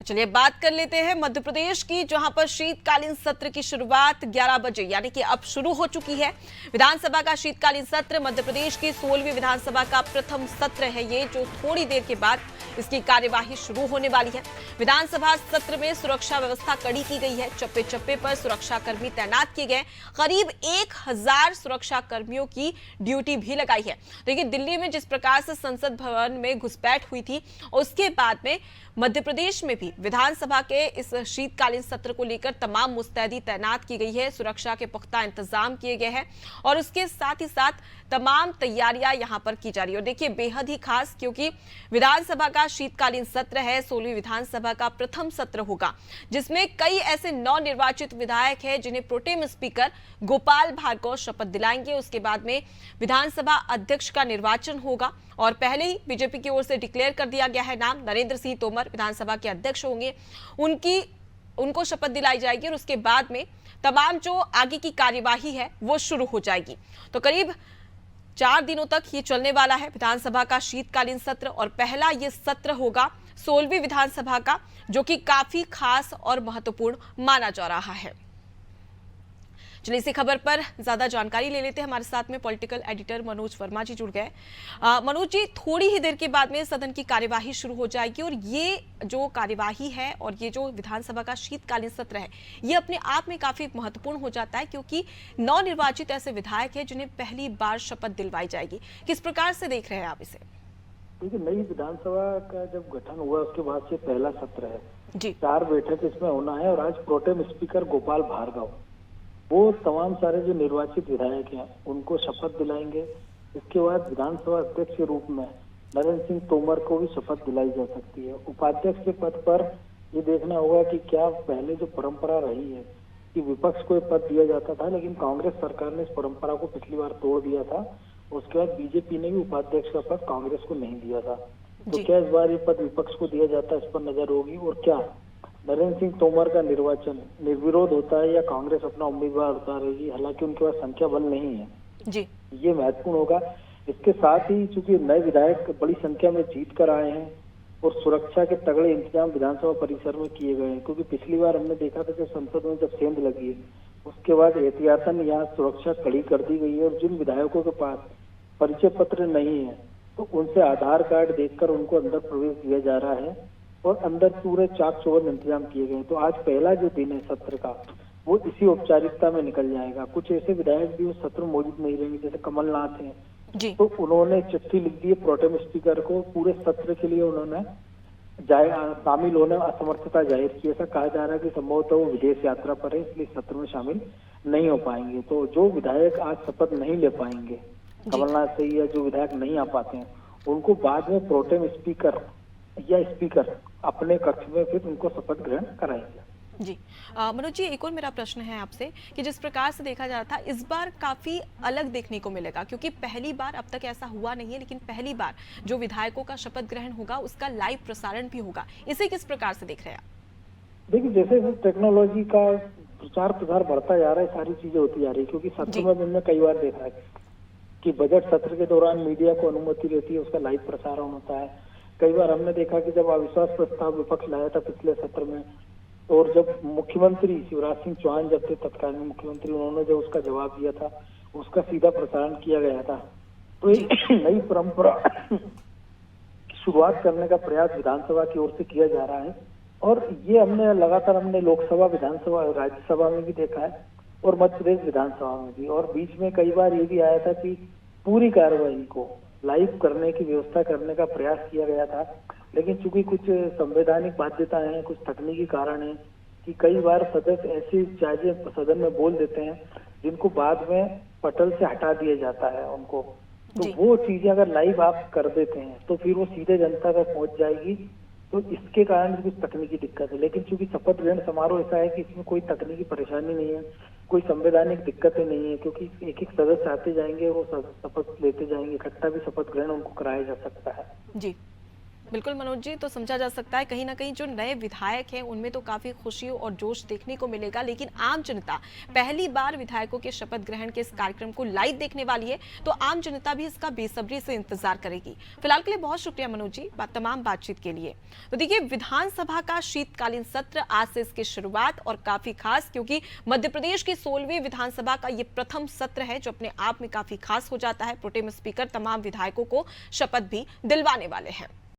चलिए बात कर लेते हैं मध्य प्रदेश की, जहां पर शीतकालीन सत्र की शुरुआत 11 बजे यानी कि अब शुरू हो चुकी है। विधानसभा का शीतकालीन सत्र मध्य प्रदेश की 16वीं विधानसभा का प्रथम सत्र है ये, जो थोड़ी देर के बाद इसकी कार्यवाही शुरू होने वाली है। विधानसभा सत्र में सुरक्षा व्यवस्था कड़ी की गई है। चप्पे चप्पे पर सुरक्षा कर्मी तैनात किए गए। करीब 1000 सुरक्षा कर्मियों की ड्यूटी भी लगाई है। देखिए, दिल्ली में जिस प्रकार से संसद भवन में घुसपैठ हुई थी, उसके बाद में मध्य प्रदेश में भी विधानसभा के इस शीतकालीन सत्र को लेकर तमाम मुस्तैदी तैनात की गई है। सुरक्षा के पुख्ता इंतजाम किए गए हैं और उसके साथ ही साथ तमाम तैयारियां यहां पर की जा रही है। और देखिए, बेहद ही खास, क्योंकि विधानसभा का शीतकालीन सत्र है, 16वीं विधानसभा का प्रथम सत्र होगा, जिसमें कई ऐसे नवनिर्वाचित विधायक हैं जिन्हें प्रोटेम स्पीकर गोपाल भार्गव शपथ दिलाएंगे। उसके बाद में विधानसभा अध्यक्ष का निर्वाचन होगा और पहले ही बीजेपी की ओर से डिक्लेयर कर दिया गया है नाम, नरेंद्र सिंह तोमर विधानसभा के अध्यक्ष होंगे। उनको शपथ दिलाई जाएगी और उसके बाद में तमाम जो आगे की कार्यवाही है वो शुरू हो जाएगी। तो करीब 4 दिनों तक ये चलने वाला है विधानसभा का शीतकालीन सत्र, और पहला ये सत्र होगा 16वीं विधानसभा का, जो कि काफी खास और महत्वपूर्ण माना जा रहा है। चलिए इसी खबर पर ज्यादा जानकारी ले लेते हैं। हमारे साथ में पॉलिटिकल एडिटर मनोज वर्मा जी जुड़ गए। मनोज जी, थोड़ी ही देर के बाद में सदन की कार्यवाही शुरू हो जाएगी और ये जो कार्यवाही है और ये जो विधानसभा का शीतकालीन सत्र है, ये अपने आप में काफी महत्वपूर्ण हो जाता है, क्योंकि नवनिर्वाचित ऐसे विधायक हैं जिन्हें पहली बार शपथ दिलवाई जाएगी। किस प्रकार से देख रहे हैं आप इसे? देखिए, नई विधानसभा का जब गठन हुआ उसके बाद से पहला सत्र है जी। 4 बैठक इसमें होना है और आज प्रोटेम स्पीकर गोपाल भार्गव वो तमाम सारे जो निर्वाचित विधायक हैं उनको शपथ दिलाएंगे। इसके बाद विधानसभा अध्यक्ष के रूप में नरेंद्र सिंह तोमर को भी शपथ दिलाई जा सकती है। उपाध्यक्ष के पद पर ये देखना होगा कि क्या पहले जो परंपरा रही है कि विपक्ष को पद दिया जाता था, लेकिन कांग्रेस सरकार ने इस परंपरा को पिछली बार तोड़ दिया था। उसके बाद बीजेपी ने भी उपाध्यक्ष का पद कांग्रेस को नहीं दिया था। तो क्या इस बार ये पद विपक्ष को दिया जाता है, इस पर नजर होगी। और क्या नरेंद्र सिंह तोमर का निर्वाचन निर्विरोध होता है या कांग्रेस अपना उम्मीदवार उतारेगी? हालांकि उनके पास संख्या बल नहीं है जी, ये महत्वपूर्ण होगा। इसके साथ ही चूंकि नए विधायक बड़ी संख्या में जीत कर आए हैं और सुरक्षा के तगड़े इंतजाम विधानसभा परिसर में किए गए हैं, क्योंकि पिछली बार हमने देखा था कि संसद में जब सेंध लगी है उसके बाद एहतियातन यहाँ सुरक्षा कड़ी कर दी गई है और जिन विधायकों के पास परिचय पत्र नहीं है तो उनसे आधार कार्ड देखकर उनको अंदर प्रवेश दिया जा रहा है और अंदर पूरे चाक चौबंद इंतजाम किए गए। तो आज पहला जो दिन है सत्र का वो इसी औपचारिकता में निकल जाएगा। कुछ ऐसे विधायक भी उस सत्र में मौजूद नहीं रहेंगे, जैसे कमलनाथ हैं जी। तो उन्होंने चिट्ठी लिख दी है प्रोटेम स्पीकर को, पूरे सत्र के लिए उन्होंने शामिल होने असमर्थता जाहिर की। ऐसा कहा जा रहा है कि संभवतः वो विदेश यात्रा पर है, इसलिए सत्र में शामिल नहीं हो पाएंगे। तो जो विधायक आज शपथ नहीं ले पाएंगे कमलनाथ से, या जो विधायक नहीं आ पाते हैं, उनको बाद में प्रोटेम स्पीकर या स्पीकर अपने कक्ष में फिर उनको शपथ ग्रहण कराएंगे। जी। मनोज जी, एक और मेरा प्रश्न है आपसे कि जिस प्रकार से देखा जा रहा था, इस बार काफी अलग देखने को मिलेगा, क्योंकि पहली बार, अब तक ऐसा हुआ नहीं है, लेकिन पहली बार जो विधायकों का शपथ ग्रहण होगा उसका लाइव प्रसारण भी होगा। इसे किस प्रकार से देख रहे हैं आप? देखिए, जैसे टेक्नोलॉजी का प्रचार प्रसार बढ़ता जा रहा है, सारी चीजें होती जा रही है। क्योंकि सत्र में हमने कई बार देखा है कि बजट सत्र के दौरान मीडिया को अनुमति रहती है, उसका लाइव प्रसारण होता है। कई बार हमने देखा कि जब अविश्वास प्रस्ताव विपक्ष लाया था पिछले सत्र में, और जब मुख्यमंत्री शिवराज सिंह चौहान जब थे तत्कालीन मुख्यमंत्री, उन्होंने जब उसका जवाब दिया था उसका सीधा प्रसारण किया गया था। तो एक नई परंपरा की शुरुआत करने का प्रयास विधानसभा की ओर से किया जा रहा है और ये हमने लोकसभा, विधानसभा, राज्यसभा में भी देखा है और मध्य प्रदेश विधानसभा में भी। और बीच में कई बार ये भी आया था कि पूरी कार्यवाही को लाइव करने की व्यवस्था करने का प्रयास किया गया था, लेकिन चूंकि कुछ संवैधानिक बाध्यताएं हैं, कुछ तकनीकी कारण है कि कई बार सदस्य ऐसी चीजें सदन में बोल देते हैं जिनको बाद में पटल से हटा दिया जाता है उनको। तो वो चीजें अगर लाइव आप कर देते हैं तो फिर वो सीधे जनता तक पहुंच जाएगी। तो इसके कारण कुछ तकनीकी दिक्कत है, लेकिन चूंकि शपथ ग्रहण समारोह ऐसा है कि इसमें कोई तकनीकी परेशानी नहीं है, कोई संवैधानिक दिक्कतें नहीं है, क्योंकि एक एक सदस्य आते जाएंगे, वो शपथ लेते जाएंगे, इकट्ठा भी शपथ ग्रहण उनको कराया जा सकता है। जी बिल्कुल मनोज जी, तो समझा जा सकता है कहीं ना कहीं जो नए विधायक हैं उनमें तो काफी खुशी और जोश देखने को मिलेगा, लेकिन आम जनता पहली बार विधायकों के शपथ ग्रहण के इस कार्यक्रम को लाइव देखने वाली है, तो आम जनता भी इसका बेसब्री से इंतजार करेगी। फिलहाल के लिए बहुत शुक्रिया मनोज जी तमाम बातचीत के लिए। तो देखिए, विधानसभा का शीतकालीन सत्र आज से इसकी शुरुआत, और काफी खास क्योंकि मध्य प्रदेश की 16वीं विधानसभा का ये प्रथम सत्र है जो अपने आप में काफी खास हो जाता है। प्रोटेम स्पीकर तमाम विधायकों को शपथ भी दिलवाने वाले हैं।